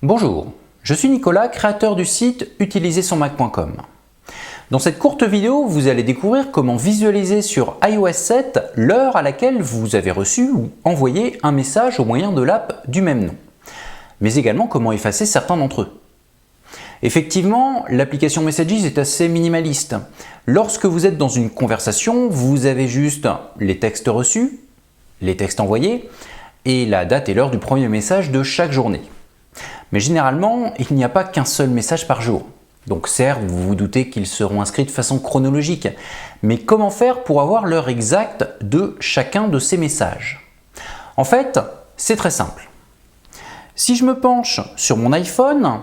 Bonjour, je suis Nicolas, créateur du site utilisersonmac.com. Dans cette courte vidéo, vous allez découvrir comment visualiser sur iOS 7 l'heure à laquelle vous avez reçu ou envoyé un message au moyen de l'app du même nom, mais également comment effacer certains d'entre eux. Effectivement, l'application Messages est assez minimaliste. Lorsque vous êtes dans une conversation, vous avez juste les textes reçus, les textes envoyés et la date et l'heure du premier message de chaque journée. Mais généralement, il n'y a pas qu'un seul message par jour. Donc certes, vous vous doutez qu'ils seront inscrits de façon chronologique. Mais comment faire pour avoir l'heure exacte de chacun de ces messages? En fait, c'est très simple. Si je me penche sur mon iPhone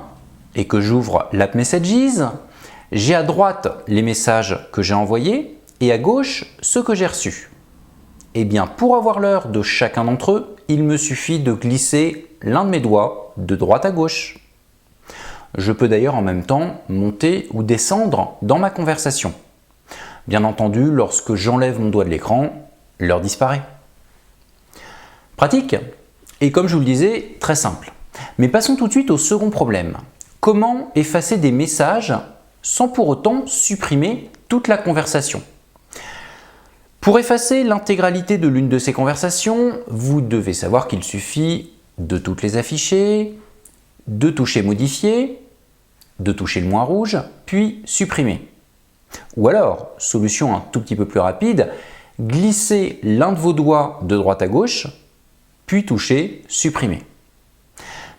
et que j'ouvre l'app Messages, j'ai à droite les messages que j'ai envoyés et à gauche ceux que j'ai reçus. Et bien pour avoir l'heure de chacun d'entre eux, il me suffit de glisser l'un de mes doigts de droite à gauche. Je peux d'ailleurs en même temps monter ou descendre dans ma conversation. Bien entendu, lorsque j'enlève mon doigt de l'écran, l'heure disparaît. Pratique et comme je vous le disais, très simple. Mais passons tout de suite au second problème. Comment effacer des messages sans pour autant supprimer toute la conversation? Pour effacer l'intégralité de l'une de ces conversations, vous devez savoir qu'il suffit de toutes les afficher, de toucher Modifier, de toucher le moins rouge, puis Supprimer. Ou alors, solution un tout petit peu plus rapide, glissez l'un de vos doigts de droite à gauche, puis toucher Supprimer.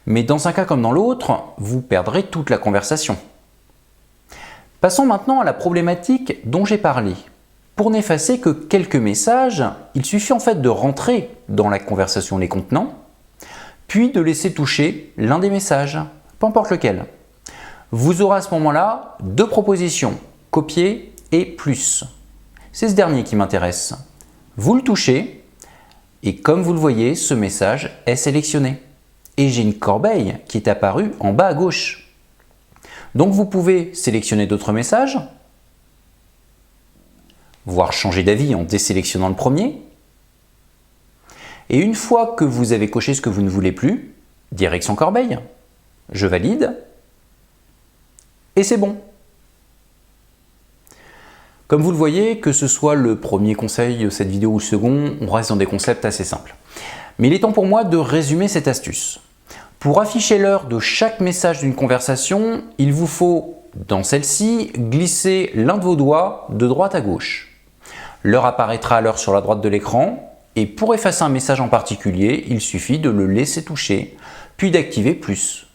Mais dans un cas comme dans l'autre, vous perdrez toute la conversation. Passons maintenant à la problématique dont j'ai parlé. Pour n'effacer que quelques messages, il suffit en fait de rentrer dans la conversation les contenants, puis de laisser toucher l'un des messages, peu importe lequel. Vous aurez à ce moment-là deux propositions, copier et plus. C'est ce dernier qui m'intéresse. Vous le touchez et comme vous le voyez, ce message est sélectionné. Et j'ai une corbeille qui est apparue en bas à gauche. Donc vous pouvez sélectionner d'autres messages, voire changer d'avis en désélectionnant le premier. Et une fois que vous avez coché ce que vous ne voulez plus, direction corbeille, je valide et c'est bon. Comme vous le voyez, que ce soit le premier conseil de cette vidéo ou le second, on reste dans des concepts assez simples. Mais il est temps pour moi de résumer cette astuce. Pour afficher l'heure de chaque message d'une conversation, il vous faut, dans celle-ci, glisser l'un de vos doigts de droite à gauche. L'heure apparaîtra alors sur la droite de l'écran et pour effacer un message en particulier, il suffit de le laisser toucher, puis d'activer plus.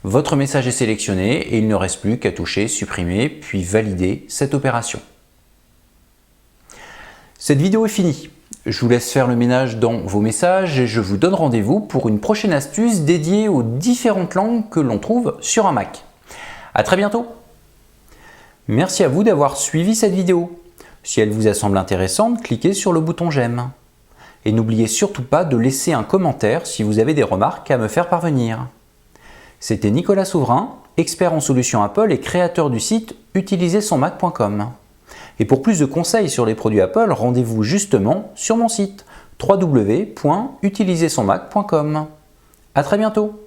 Votre message est sélectionné et il ne reste plus qu'à toucher Supprimer puis valider cette opération. Cette vidéo est finie. Je vous laisse faire le ménage dans vos messages et je vous donne rendez-vous pour une prochaine astuce dédiée aux différentes langues que l'on trouve sur un Mac. À très bientôt. Merci à vous d'avoir suivi cette vidéo. Si elle vous a semblé intéressante, cliquez sur le bouton j'aime. Et n'oubliez surtout pas de laisser un commentaire si vous avez des remarques à me faire parvenir. C'était Nicolas Souverain, expert en solutions Apple et créateur du site utilisersonmac.com. Et pour plus de conseils sur les produits Apple, rendez-vous justement sur mon site www.utilisersonmac.com. À très bientôt.